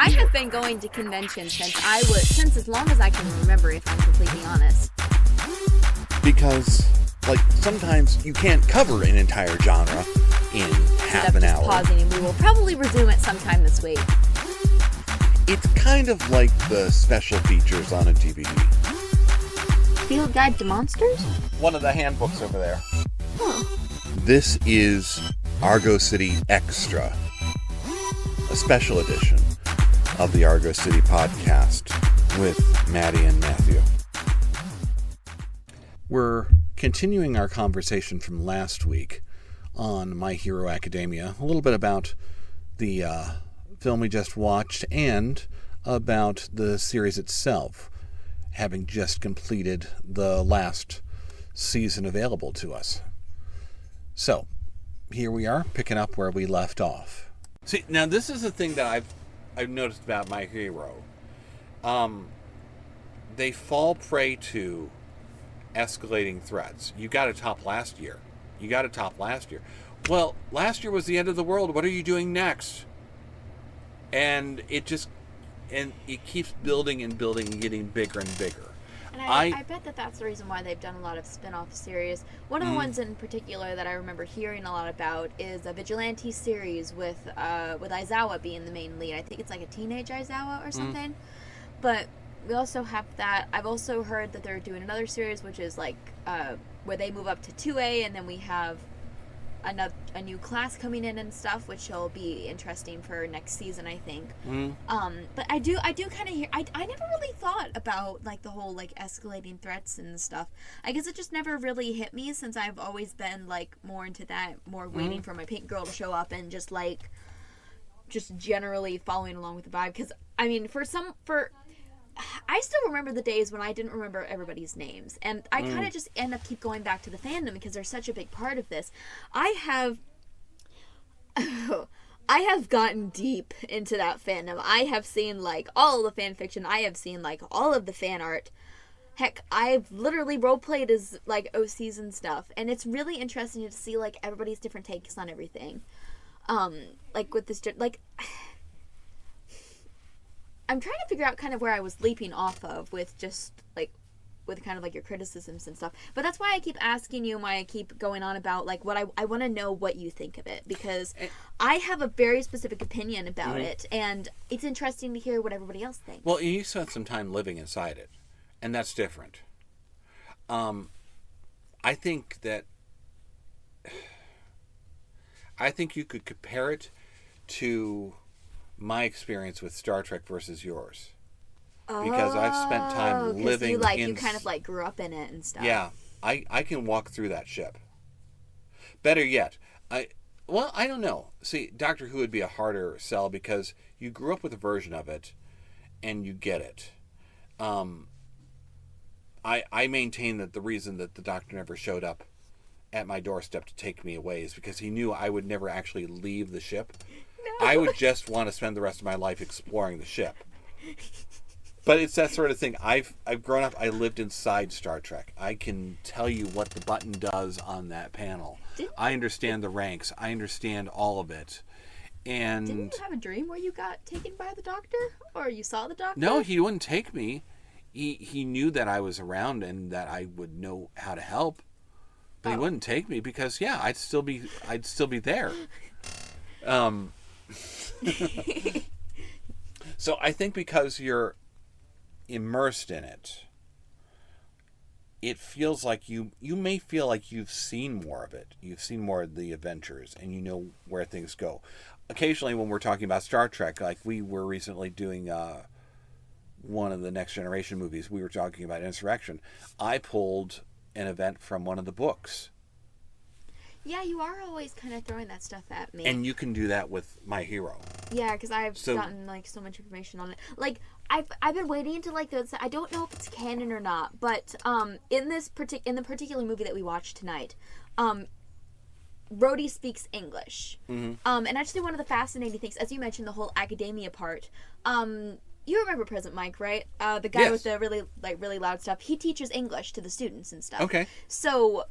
I have been going to conventions since as long as I can remember, if I'm completely honest. Because, like, sometimes you can't cover an entire genre in half an hour. Pausing, and we will probably resume it sometime this week. It's kind of like the special features on a DVD. Field Guide to Monsters? One of the handbooks over there. Huh. This is Argo City Extra, a special edition of the Argo City podcast with Maddie and Matthew. We're continuing our conversation from last week on My Hero Academia, a little bit about the film we just watched and about the series itself, having just completed the last season available to us. So, here we are, picking up where we left off. See, now this is the thing that I've noticed about My Hero. They fall prey to escalating threats. You got to top last year. Well, last year was the end of the world. What are you doing next? And it keeps building and building and getting bigger and bigger. And I bet that's the reason why they've done a lot of spin-off series. One of the ones in particular that I remember hearing a lot about is a Vigilante series with Aizawa being the main lead. I think it's like a teenage Aizawa or something. But we also have that. I've also heard that they're doing another series which is like where they move up to 2A, and then we have a new class coming in and stuff, which will be interesting for next season, I think. But I do kind of hear. I never really thought about like the whole like escalating threats and stuff. I guess it just never really hit me, since I've always been like more into that, more waiting for my pink girl to show up and just generally following along with the vibe. Because I mean, I still remember the days when I didn't remember everybody's names, and I kind of just keep going back to the fandom because they're such a big part of this. I have gotten deep into that fandom. I have seen like all of the fan fiction. I have seen like all of the fan art. Heck, I've literally roleplayed as like OCs and stuff, and it's really interesting to see like everybody's different takes on everything. Like with this, like. I'm trying to figure out kind of where I was leaping off of with just like with kind of like your criticisms and stuff. But that's why I keep asking you, why I keep going on about like what I want to know what you think of it, because I have a very specific opinion about it, and it's interesting to hear what everybody else thinks. Well, you spent some time living inside it, and that's different. I think you could compare it to my experience with Star Trek versus yours, because I've spent time living you kind of like grew up in it and stuff. Yeah, I can walk through that ship. Better yet, I don't know. See, Doctor Who would be a harder sell because you grew up with a version of it, and you get it. I maintain that the reason that the Doctor never showed up at my doorstep to take me away is because he knew I would never actually leave the ship. No. I would just want to spend the rest of my life exploring the ship. But it's that sort of thing. I've grown up, I lived inside Star Trek. I can tell you what the button does on that panel. I understand the ranks. I understand all of it. And didn't you have a dream where you got taken by the Doctor? Or you saw the Doctor? No, he wouldn't take me. He knew that I was around and that I would know how to help. But he wouldn't take me because I'd still be there. So I think because you're immersed in it, it feels like you may feel like you've seen more of it. You've seen more of the adventures, and you know where things go. Occasionally when we're talking about Star Trek, like we were recently doing one of the Next Generation movies, we were talking about Insurrection. I pulled an event from one of the books. Yeah, you are always kind of throwing that stuff at me. And you can do that with My Hero. Yeah, because I've gotten like so much information on it. Like I've been waiting to like those. I don't know if it's canon or not, but in the particular movie that we watched tonight, Rhodey speaks English. And actually, one of the fascinating things, as you mentioned, the whole academia part. You remember President Mike, right? The guy with the really loud stuff. He teaches English to the students and stuff. Okay. So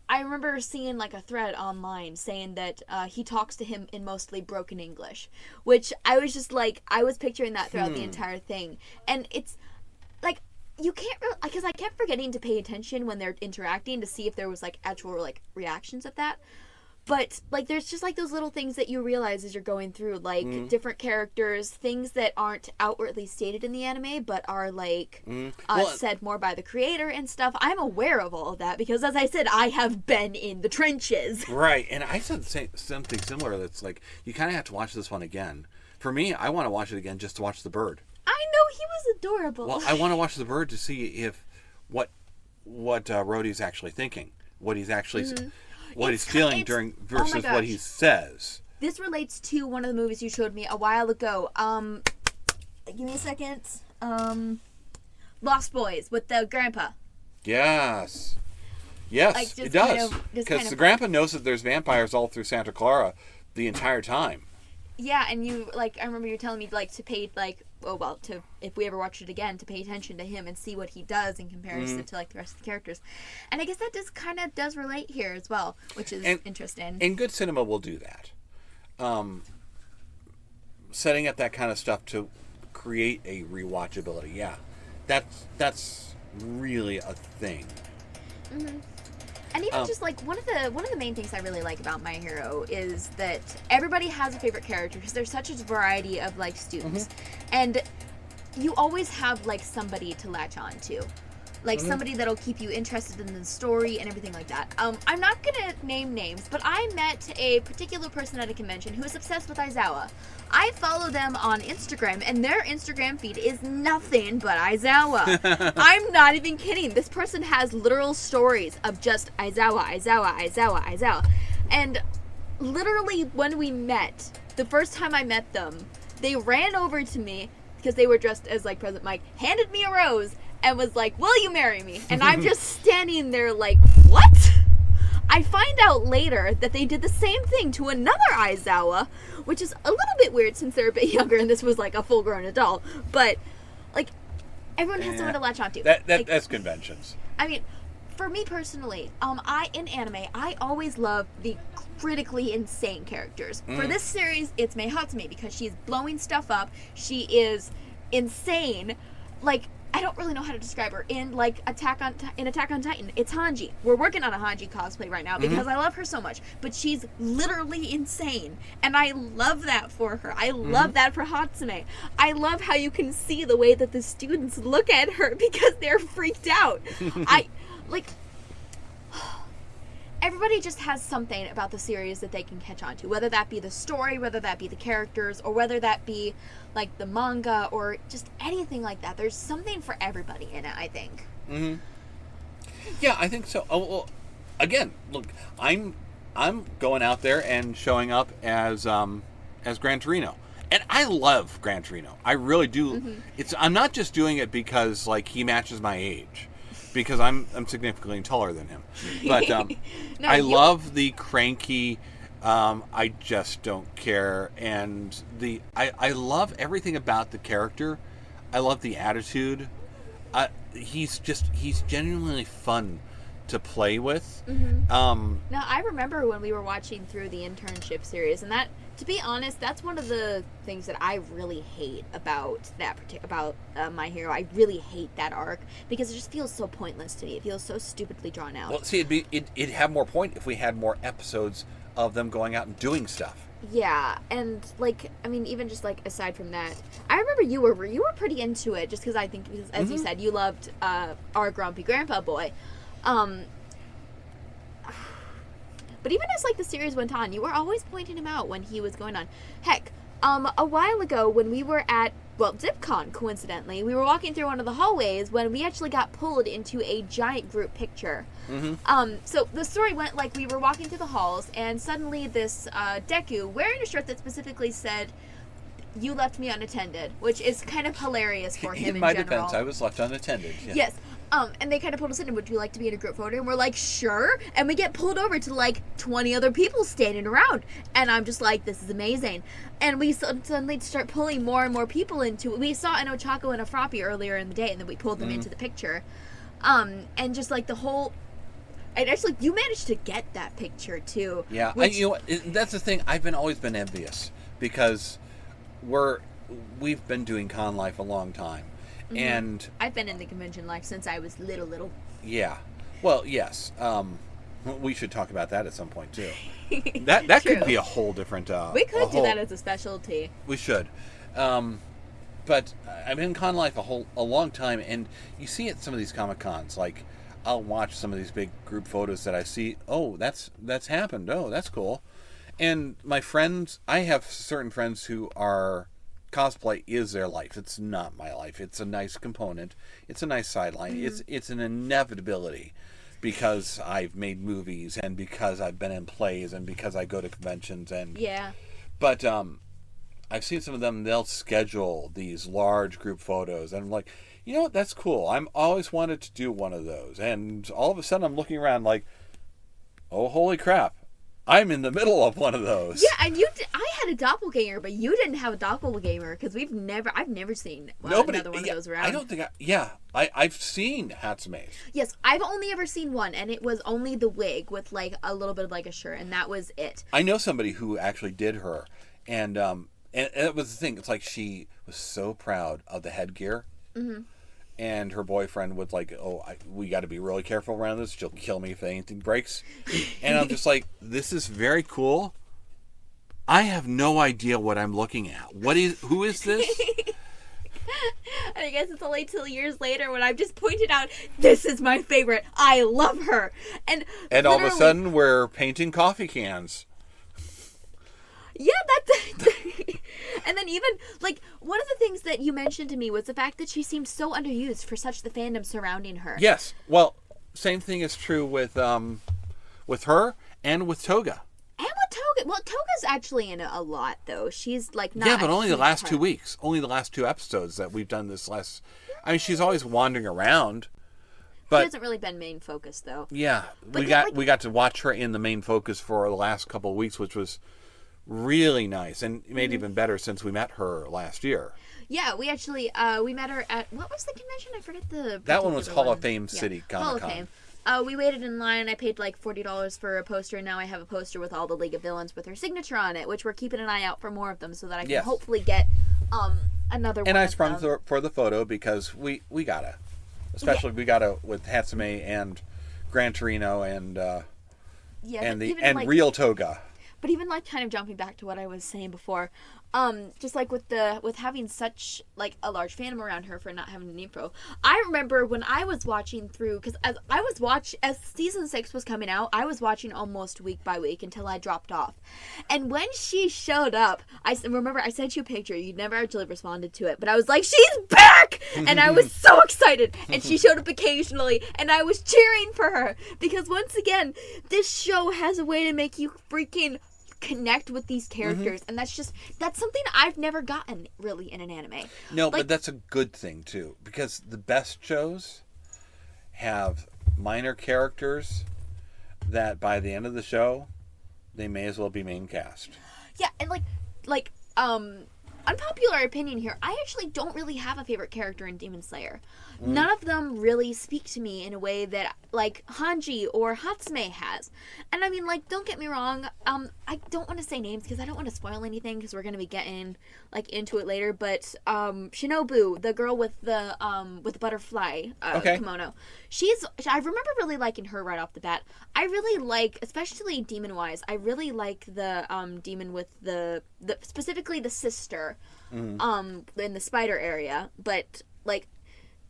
I remember seeing like a thread online saying that he talks to him in mostly broken English, which I was just like, I was picturing that throughout the entire thing. And it's like, you can't really, because I kept forgetting to pay attention when they're interacting to see if there was like actual like reactions of that. But, like, there's just, like, those little things that you realize as you're going through, like, different characters, things that aren't outwardly stated in the anime, but are, like, said more by the creator and stuff. I'm aware of all of that, because, as I said, I have been in the trenches. Right, and I said something similar. That's like, you kind of have to watch this one again. For me, I want to watch it again just to watch the bird. I know, he was adorable. Well, I want to watch the bird to see if what Rhodey's actually thinking, what he's actually... what he's feeling during versus what he says. This relates to one of the movies you showed me a while ago. Give me a second. Lost Boys with the grandpa. Yes, like, it does. Because the grandpa knows that there's vampires all through Santa Clara the entire time. Yeah, and you, like, I remember you telling me, like, to pay, like, if we ever watch it again, to pay attention to him and see what he does in comparison to, like, the rest of the characters. And I guess that does relate here as well, which is interesting. And good cinema will do that. Setting up that kind of stuff to create a rewatchability, yeah. That's really a thing. Mm-hmm. And even just, like, one of the main things I really like about My Hero is that everybody has a favorite character because there's such a variety of, like, students. And you always have, like, somebody to latch on to. Like, somebody that'll keep you interested in the story and everything like that. I'm not gonna name names, but I met a particular person at a convention who is obsessed with Aizawa. I follow them on Instagram, and their Instagram feed is nothing but Aizawa. I'm not even kidding. This person has literal stories of just Aizawa. And literally when we met, the first time I met them, they ran over to me, because they were dressed as, like, President Mike, handed me a rose, and was like, "Will you marry me?" And I'm just standing there like, what? I find out later that they did the same thing to another Aizawa, which is a little bit weird since they're a bit younger and this was like a full-grown adult. But, like, everyone has someone to latch onto. That's conventions. I mean, for me personally, in anime, I always love the critically insane characters. For this series, it's Mei Hatsume because she's blowing stuff up. She is insane. Like, I don't really know how to describe her. In, like, Attack on Titan, it's Hanji. We're working on a Hanji cosplay right now because I love her so much. But she's literally insane. And I love that for her. I love that for Hatsume. I love how you can see the way that the students look at her because they're freaked out. Everybody just has something about the series that they can catch on to, whether that be the story, whether that be the characters, or whether that be, like, the manga, or just anything like that. There's something for everybody in it, I think. Yeah, I think so. Oh, well, again, look, I'm going out there and showing up as Gran Torino. And I love Gran Torino. I really do. I'm not just doing it because, like, he matches my age. Because I'm significantly taller than him, but I love the cranky. I just don't care, and I love everything about the character. I love the attitude. He's genuinely fun to play with. Now, I remember when we were watching through the internship series, and that, to be honest, that's one of the things that I really hate about My Hero. I really hate that arc because it just feels so pointless to me. It feels so stupidly drawn out. Well, see, it'd have more point if we had more episodes of them going out and doing stuff. Yeah, and, like, I mean, even just, like, aside from that, I remember you were pretty into it just because I think, as you said, you loved our grumpy grandpa boy. But even as, like, the series went on, you were always pointing him out when he was going on. Heck, a while ago when we were at, ZipCon, coincidentally, we were walking through one of the hallways when we actually got pulled into a giant group picture. So the story went like we were walking through the halls, and suddenly this Deku, wearing a shirt that specifically said, "You left me unattended," which is kind of hilarious for him in my general. defense, I was left unattended. Yeah. Yes. And they kind of pulled us in, and would you like to be in a group photo? And we're like, sure. And we get pulled over to, like, 20 other people standing around. And I'm just like, this is amazing. And we suddenly start pulling more and more people into it. We saw an Ochako and a Froppy earlier in the day, and then we pulled them into the picture. And just, like, And actually, you managed to get that picture too. Yeah, Which, that's the thing. Always been envious because we've been doing con life a long time, and I've been in the convention life since I was little. yeah. Well, yes. We should talk about that at some point too. That True. could be a whole different. We could do that as a specialty. We should. But I've been in con life a long time, and you see at some of these Comic Cons, like I'll watch some of these big group photos that I see. Oh, that's happened. Oh, that's cool. And my friends, I have certain friends who are cosplay is their life. It's not my life. It's a nice component. It's a nice sideline. Mm-hmm. It's an inevitability because I've made movies and because I've been in plays and because I go to conventions and yeah. But I've seen some of them. They'll schedule these large group photos, and I'm like, you know what? That's cool. I'm always wanted to do one of those, and all of a sudden I'm looking around like, oh, holy crap! I'm in the middle of one of those. Yeah, and I had a doppelganger, but you didn't have a doppelganger because I've never seen another one of those around. I don't think. I've seen Hatsume's. Yes, I've only ever seen one, and it was only the wig with like a little bit of like a shirt, and that was it. I know somebody who actually did her, and it was the thing. It's like she was so proud of the headgear. Mm-hmm. And her boyfriend would like, we got to be really careful around this. She'll kill me if anything breaks. And I'm just like, this is very cool. I have no idea what I'm looking at. Who is this? And I guess it's only till years later when I've just pointed out, this is my favorite. I love her. And all of a sudden we're painting coffee cans. Yeah, that's and then even like one of the things that you mentioned to me was the fact that she seemed so underused for such the fandom surrounding her. Yes. Well, same thing is true with her and with Toga. And with Toga. Well, Toga's actually in a lot though. She's like not. Yeah, but only the last 2 weeks. Only the last 2 episodes that we've done this last. I mean, she's always wandering around. But she hasn't really been main focus though. Yeah, but we got to watch her in the main focus for the last couple of weeks, which was really nice and made even better since we met her last year. Yeah, we actually we met her at what was the convention? I forget the. That one was Hall of Fame City Comic Con. Hall of Fame. We waited in line. I paid like $40 for a poster, and now I have a poster with all the League of Villains with her signature on it, which we're keeping an eye out for more of them so that I can hopefully get another one. And I sprung for the photo because we gotta, especially we gotta with Hatsume and Gran Torino and Real Toga. But even like kind of jumping back to what I was saying before, just like with having such like a large fandom around her for not having an intro. I remember when I was watching through, because as season 6 was coming out, I was watching almost week by week until I dropped off. And when she showed up, I remember I sent you a picture. You never actually responded to it, but I was like, she's back! And I was so excited. And she showed up occasionally, and I was cheering for her because once again, this show has a way to make you freaking connect with these characters, and that's something I've never gotten really in an anime. No, like, but that's a good thing too, because the best shows have minor characters that by the end of the show they may as well be main cast. Yeah, and like unpopular opinion here, I actually don't really have a favorite character in Demon Slayer. None of them really speak to me in a way that like Hanji or Hatsume has. And I mean, like, don't get me wrong, I don't want to say names because I don't want to spoil anything because we're going to be getting like into it later, but Shinobu, the girl with the butterfly kimono, I remember really liking her right off the bat. I really like, especially demon wise, I really like the demon with the specifically the sister in the spider area, but like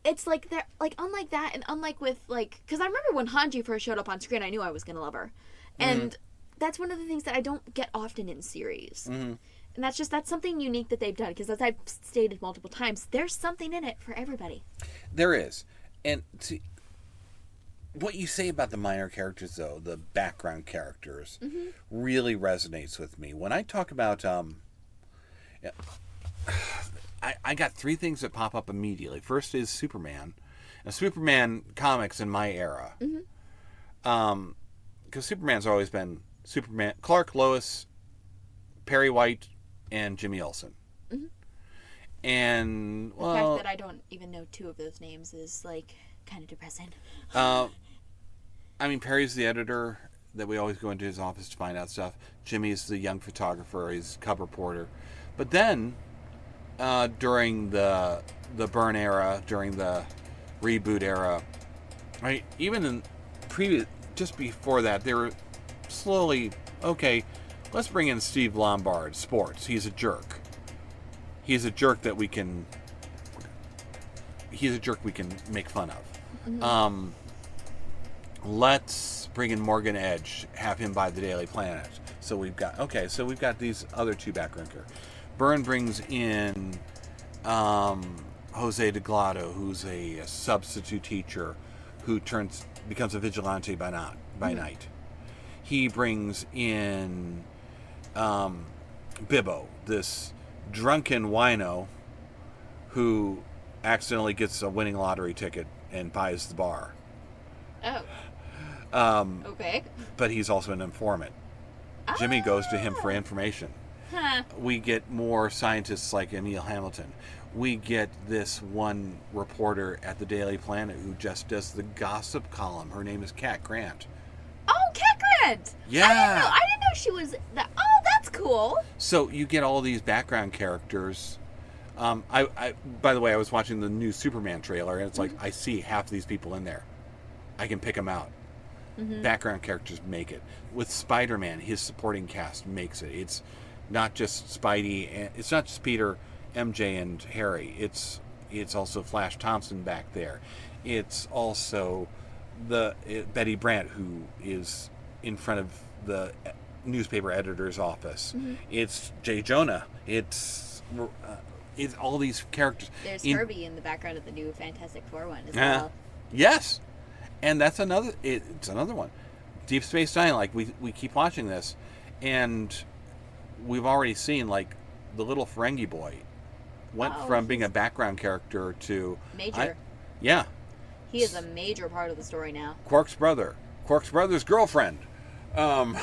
it's like they're like unlike that, and unlike with like, because I remember when Hanji first showed up on screen, I knew I was gonna love her, and that's one of the things that I don't get often in series, and that's something unique that they've done, because as I've stated multiple times, there's something in it for everybody. There is, and see, what you say about the minor characters, though, the background characters, really resonates with me. When I talk about I got 3 things that pop up immediately. First is Superman. Now, Superman comics in my era. Because Superman's always been Superman, Clark, Lois, Perry White, and Jimmy Olsen. And, well, the fact that I don't even know 2 of those names is, like, kind of depressing. I mean, Perry's the editor that we always go into his office to find out stuff. Jimmy's the young photographer. He's cover reporter. But then, during the Byrne era, during the reboot era, right? Even in just before that, they were slowly, okay, let's bring in Steve Lombard, sports. He's a jerk. He's a jerk that we can make fun of. Mm-hmm. Let's bring in Morgan Edge, have him buy the Daily Planet. So we've got these other two background characters. Byrne brings in Jose Deglado, who's a substitute teacher who becomes a vigilante by night. He brings in Bibbo, this drunken wino who accidentally gets a winning lottery ticket and buys the bar. Oh. Okay. But he's also an informant. Jimmy goes to him for information. Huh. We get more scientists like Emil Hamilton. We get this one reporter at the Daily Planet who just does the gossip column. Her name is Kat Grant. Oh, Kat Grant! Yeah. I didn't know she was that. Oh, that's cool. So you get all these background characters. I by the way, I was watching the new Superman trailer, and it's like, I see half these people in there. I can pick them out. Mm-hmm. Background characters make it. With Spider-Man, his supporting cast makes it. It's not just Spidey, and it's not just Peter, MJ, and Harry. It's also Flash Thompson back there. It's also Betty Brant, who is in front of the newspaper editor's office. Mm-hmm. It's Jay Jonah. It's all these characters. There's Herbie in the background of the new Fantastic Four one as well. Yes, and that's another. It's another one. Deep Space Nine. Like we keep watching this, and we've already seen like the little Ferengi boy went from being a background character to major. Yeah. He is a major part of the story now. Quark's brother's girlfriend. More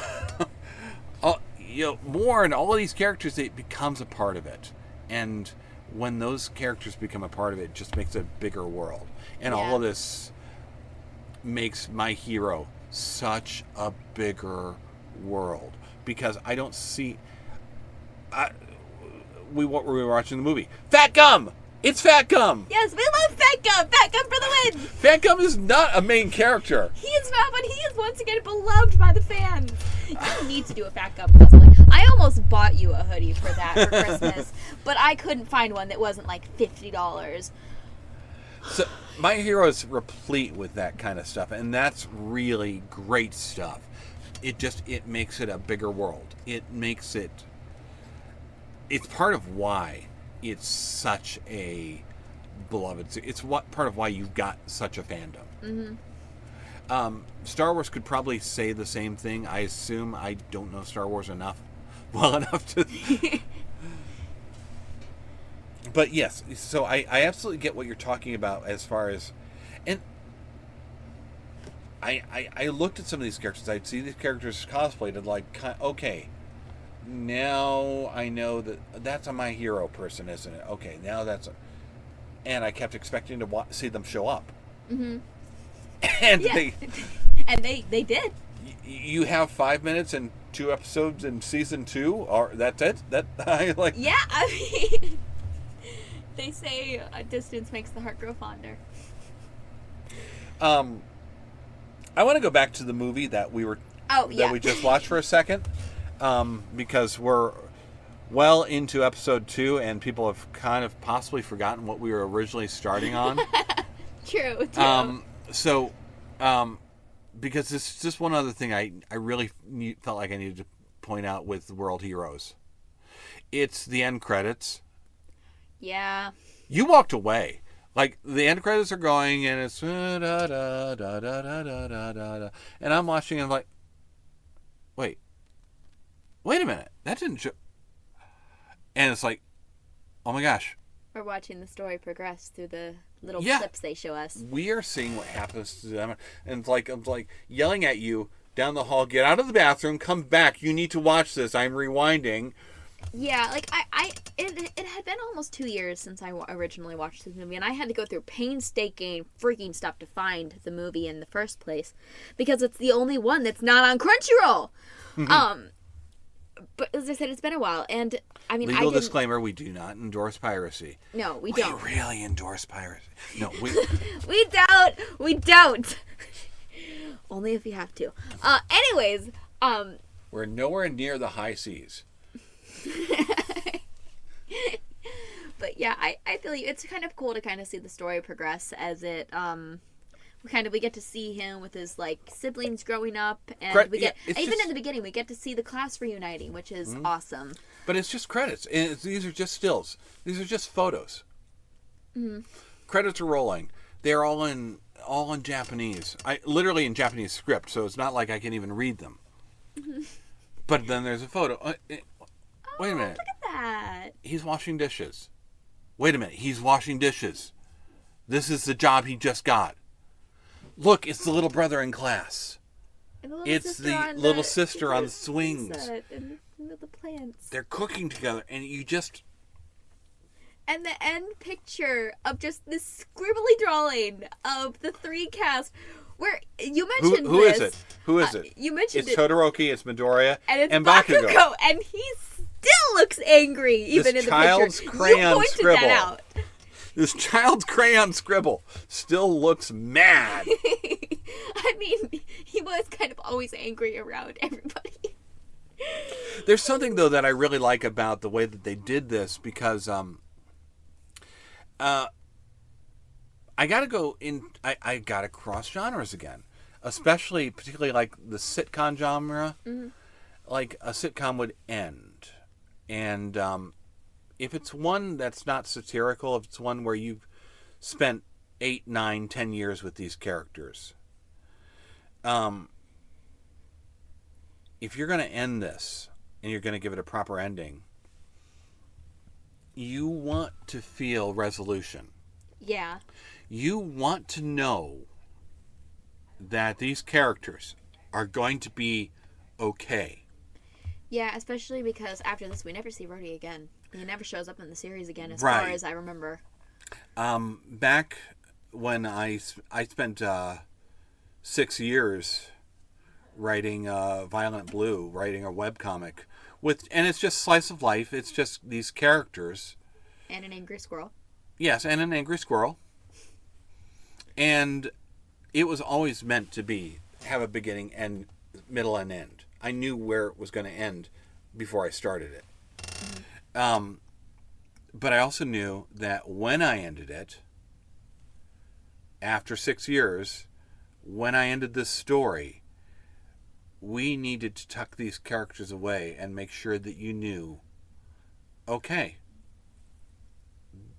and all of these characters, it becomes a part of it. And when those characters become a part of it, it just makes a bigger world. And all of this makes My Hero such a bigger world. Because I don't see... we were watching the movie. Fat Gum! It's Fat Gum! Yes, we love Fat Gum! Fat Gum for the win! Fat Gum is not a main character. He is not, but he is once again beloved by the fans. You need to do a Fat Gum puzzle. I almost bought you a hoodie for that for Christmas, but I couldn't find one that wasn't like $50. So My Hero is replete with that kind of stuff, and that's really great stuff. It makes it a bigger world. It's part of why it's such a beloved. It's part of why you've got such a fandom. Mm-hmm. Star Wars could probably say the same thing. I assume I don't know Star Wars well enough to. But yes, so I absolutely get what you're talking about as far as, and I looked at some of these characters. I'd see these characters cosplayed and like, okay. Now I know that's a My Hero person, isn't it? Okay, now and I kept expecting to see them show up. Mm-hmm. And they did. You have 5 minutes and 2 episodes in season 2, or that's it? That I like. Yeah, I mean, they say a distance makes the heart grow fonder. I want to go back to the movie that we just watched for a second. Because we're well into episode 2 and people have kind of possibly forgotten what we were originally starting on. True. Because it's just one other thing I really felt like I needed to point out with World Heroes. It's the end credits. Yeah. You walked away. Like, the end credits are going and it's da da da da da da da da, and I'm watching and I'm like, wait a minute, that didn't show. And it's like, oh my gosh. We're watching the story progress through the little clips they show us. We are seeing what happens to them. And I'm like yelling at you down the hall, get out of the bathroom, come back, you need to watch this, I'm rewinding. Yeah, like it had been almost 2 years since I originally watched this movie, and I had to go through painstaking freaking stuff to find the movie in the first place, because it's the only one that's not on Crunchyroll. But as I said, it's been a while, and I mean, Legal disclaimer: we do not endorse piracy. No, we don't. We really endorse piracy. No, we we don't. We don't. Only if you have to. Anyways, we're nowhere near the high seas. But yeah, I feel like it's kind of cool to kind of see the story progress as it we get to see him with his like siblings growing up, and we get even in the beginning we get to see the class reuniting, which is awesome. But it's just credits. These are just stills. These are just photos. Mm-hmm. Credits are rolling. They're all in Japanese. Literally in Japanese script, so it's not like I can even read them. Mm-hmm. But then there's a photo. Wait a minute. Look at that. He's washing dishes. Wait a minute. He's washing dishes. This is the job he just got. Look, it's the little brother in class. It's the little sister on the swings. And the plants. They're cooking together, and you just... And the end picture of just this scribbly drawing of the three cast... Where you mentioned who this. Is it? Who is it? You mentioned it's Todoroki, it's Midoriya, and Bakugo. And he still looks angry, even this in the child's picture. Crayon you pointed scribble. That out. This child's crayon scribble still looks mad. I mean, he was kind of always angry around everybody. There's something, though, that I really like about the way that they did this, because I gotta go in. I gotta cross genres again, particularly like the sitcom genre. Mm-hmm. Like a sitcom would end, and if it's one that's not satirical, if it's one where you've spent 8, 9, 10 years with these characters, if you're gonna end this and you're gonna give it a proper ending, you want to feel resolution. Yeah. You want to know that these characters are going to be okay. Yeah, especially because after this, we never see Rhodey again. He never shows up in the series again, as right. far as I remember. Back when I spent 6 years writing Violent Blue, writing a webcomic, and it's just slice of life. It's just these characters. And an angry squirrel. Yes, and an angry squirrel. And it was always meant to have a beginning and middle and end. I knew where it was going to end before I started it. Mm-hmm. But I also knew that when I ended it, after 6 years, when I ended this story, we needed to tuck these characters away and make sure that you knew, okay,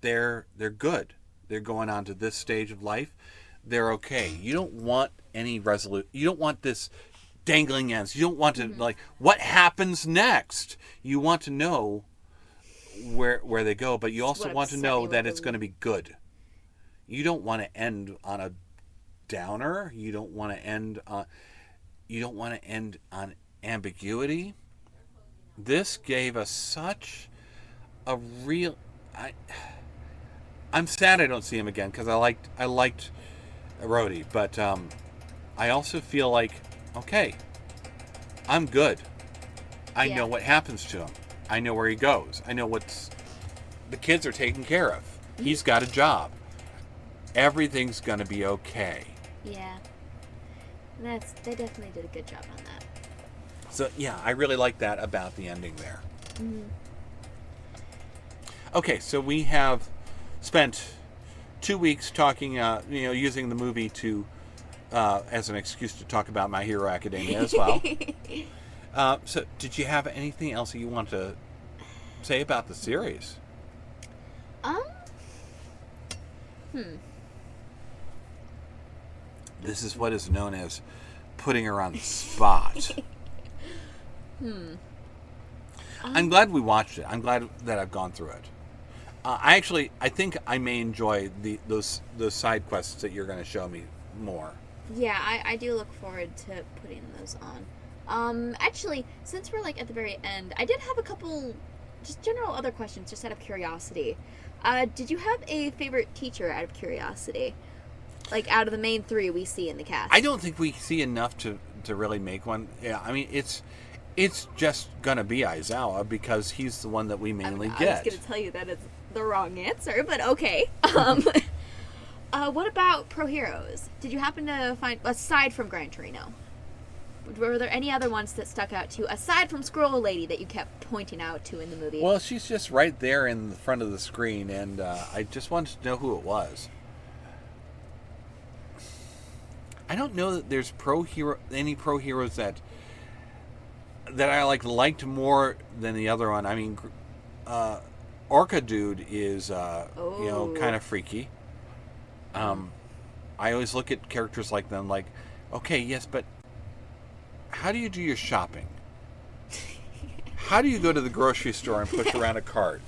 they're good. They're going on to this stage of life. They're okay. You don't want any you don't want this dangling ends. You don't want to, like, what happens next? You want to know where they go, but you also want to know that it's going to be good. You don't want to end on a downer. You don't want to end on ambiguity. This gave us such a real... I'm sad I don't see him again, because I liked Rhodey, but I also feel like, okay, I'm good. I know what happens to him. I know where he goes. I know the kids are taken care of. He's got a job. Everything's gonna be okay. Yeah, they definitely did a good job on that. So yeah, I really like that about the ending there. Mm-hmm. Okay, so we have spent 2 weeks talking, using the movie to as an excuse to talk about My Hero Academia as well. So, did you have anything else that you want to say about the series? This is what is known as putting her on the spot. I'm glad we watched it. I'm glad that I've gone through it. I think I may enjoy those side quests that you're going to show me more. Yeah, I do look forward to putting those on. Actually, since we're like at the very end, I did have a couple just general other questions, just out of curiosity. Did you have a favorite teacher out of curiosity? Like, out of the main three we see in the cast. I don't think we see enough to really make one. Yeah, I mean, it's just going to be Aizawa because he's the one that we mainly get. I was going to tell you that is the wrong answer, but okay. What about Pro Heroes? Did you happen to find, aside from Gran Torino, were there any other ones that stuck out to you, aside from Scroll Lady, that you kept pointing out to in the movie? Well, she's just right there in the front of the screen, and I just wanted to know who it was. I don't know that there's any pro heroes that I liked more than the other one. I mean, Orca Dude is kind of freaky. I always look at characters like them like, okay, yes, but how do you do your shopping? How do you go to the grocery store and push around a cart?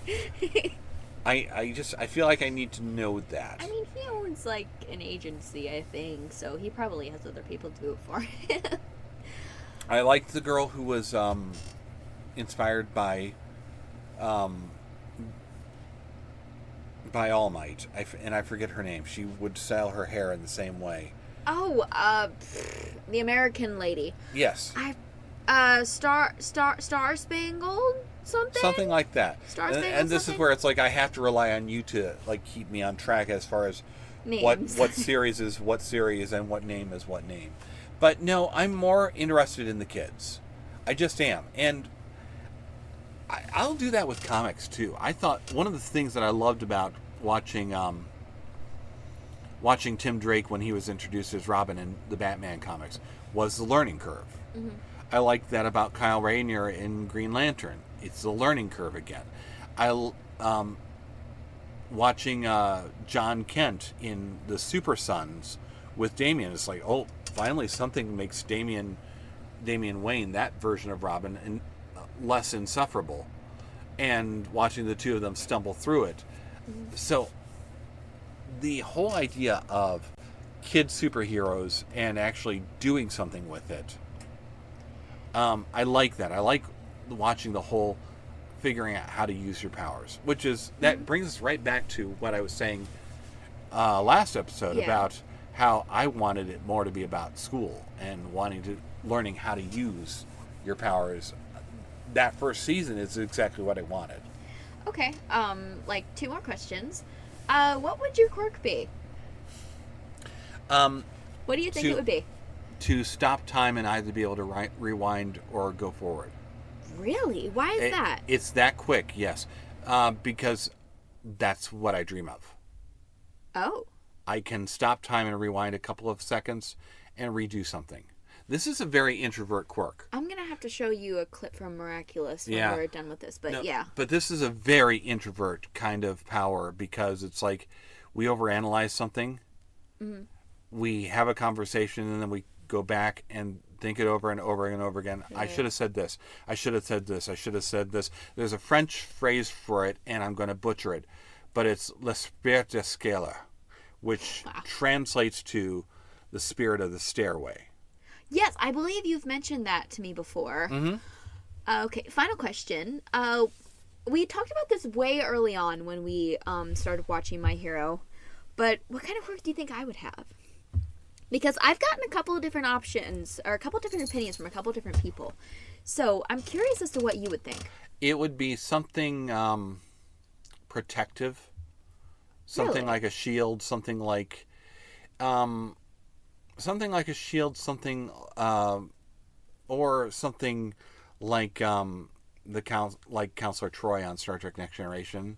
I feel like I need to know that. I mean, he owns like an agency, I think, so he probably has other people do it for him. I liked the girl who was inspired by All Might, and I forget her name. She would style her hair in the same way. Oh, the American lady. Yes. Star Spangled something. Something like that. Star Spangled. And this is where it's like I have to rely on you to like keep me on track as far as names. what series is what series and what name is what name. But no, I'm more interested in the kids. I just am, and I'll do that with comics too. I thought one of the things that I loved about watching Tim Drake when he was introduced as Robin in the Batman comics was the learning curve. Mm-hmm. I like that about Kyle Rayner in Green Lantern. It's the learning curve again. Watching John Kent in the Super Sons with Damian, it's like, oh, finally something makes Damian Wayne, that version of Robin, less insufferable. And watching the two of them stumble through it. Mm-hmm. So the whole idea of kid superheroes and actually doing something with it, I like that. I like watching the whole figuring out how to use your powers, which is, that brings us right back to what I was saying last episode about how I wanted it more to be about school and learning how to use your powers. That first season is exactly what I wanted. Okay, like 2 more questions. What would your quirk be? What do you think it would be? To stop time and either be able to rewind or go forward. Really? Why is that? It's that quick, yes. Because that's what I dream of. Oh. I can stop time and rewind a couple of seconds and redo something. This is a very introvert quirk. I'm going to have to show you a clip from Miraculous when we're done with this, but no, yeah. But this is a very introvert kind of power because it's like we overanalyze something. Mm-hmm. We have a conversation and then we go back and think it over and over and over again. Yeah. I should have said this. I should have said this. I should have said this. There's a French phrase for it, and I'm going to butcher it. But it's l'esprit d'escalier, which translates to the spirit of the stairway. Yes, I believe you've mentioned that to me before. Mm-hmm. Okay, final question. We talked about this way early on when we started watching My Hero, but what kind of quirk do you think I would have? Because I've gotten a couple of different options, or a couple of different opinions from a couple of different people. So I'm curious as to what you would think. It would be something protective. Something like a shield, something like a shield, something or something like like Counselor Troy on Star Trek Next Generation.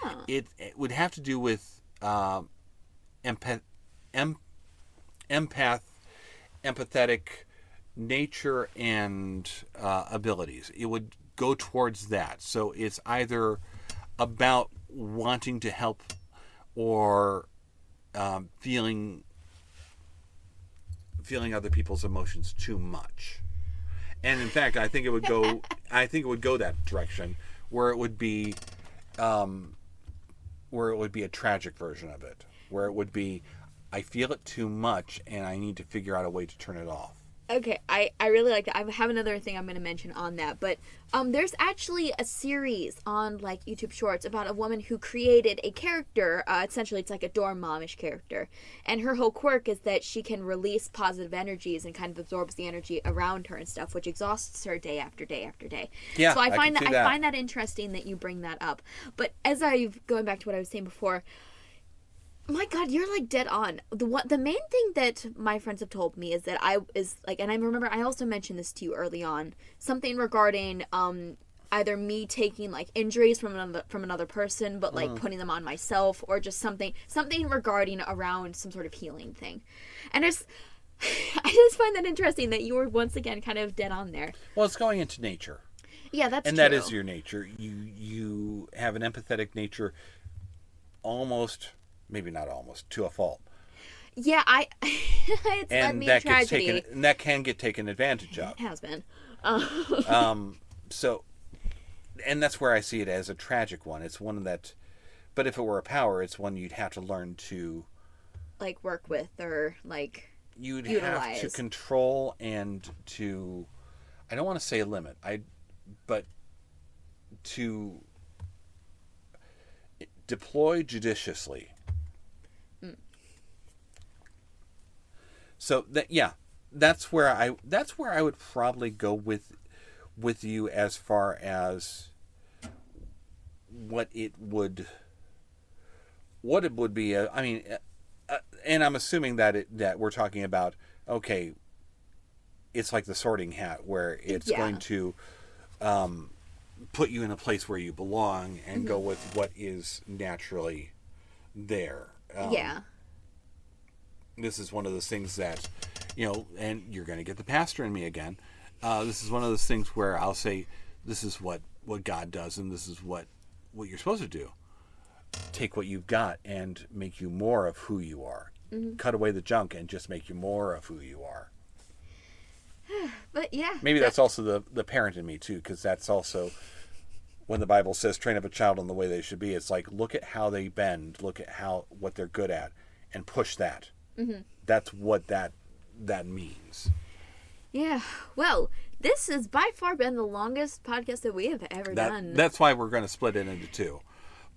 Huh. It would have to do with empathetic nature and abilities. It would go towards that. So it's either about wanting to help or feeling other people's emotions too much. And in fact, I think it would go that direction where it would be a tragic version of it, where it would be I feel it too much and I need to figure out a way to turn it off. Okay, I really like that. I have another thing I'm going to mention on that, but there's actually a series on like YouTube Shorts about a woman who created a character. Essentially, it's like a dorm momish character, and her whole quirk is that she can release positive energies and kind of absorbs the energy around her and stuff, which exhausts her day after day after day. Yeah, so I find can see I find that interesting that you bring that up. But as going back to what I was saying before. My God, you're like dead on. The main thing that my friends have told me is that and I remember I also mentioned this to you early on, something regarding either me taking like injuries from another person, but like putting them on myself, or just something regarding around some sort of healing thing. And I just find that interesting that you were once again kind of dead on there. Well, it's going into nature. Yeah, that's and true. And that is your nature. You have an empathetic nature, almost. Maybe not almost, to a fault. Yeah, it's led me to tragedy. And that can get taken advantage of. It has been. So, and that's where I see it as a tragic one. It's one that, but if it were a power, it's one you'd have to learn to... like, work with or, like, you'd utilize. Have to control and to... I don't want to say limit. But to deploy judiciously. So that's where I would probably go with you as far as what it would be. I mean, and I'm assuming that we're talking about, okay, it's like the Sorting Hat, where it's going to put you in a place where you belong and go with what is naturally there. This is one of those things that, and you're going to get the pastor in me again. This is one of those things where I'll say, this is what God does, and this is what you're supposed to do. Take what you've got and make you more of who you are. Mm-hmm. Cut away the junk and just make you more of who you are. But yeah. Maybe that's also the parent in me too, because that's also when the Bible says train up a child in the way they should be. It's like, look at how they bend, look at what they're good at, and push that. Mm-hmm. That's what that means. Yeah. Well, this has by far been the longest podcast that we have ever done. That's why we're going to split it into two.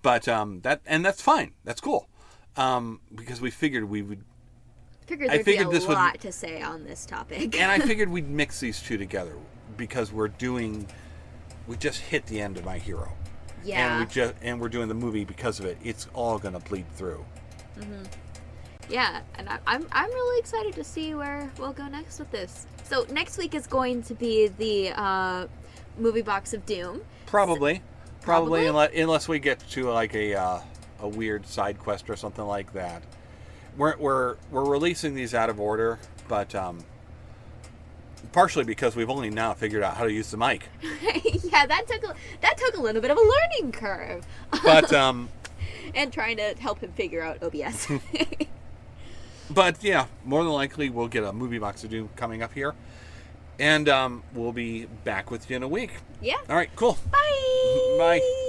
But that's fine. That's cool. Because we figured we would. There'd be a lot to say on this topic. And I figured we'd mix these two together because we just hit the end of My Hero. Yeah. And we're doing the movie because of it. It's all going to bleed through. Mm-hmm. Yeah, and I'm really excited to see where we'll go next with this. So next week is going to be the movie box of Doom. Probably unless we get to like a weird side quest or something like that. We're releasing these out of order, but partially because we've only now figured out how to use the mic. Yeah, that took a little bit of a learning curve. But and trying to help him figure out OBS. But yeah, more than likely we'll get a movie box of Doom coming up here. And we'll be back with you in a week. Yeah. All right, cool. Bye. Bye.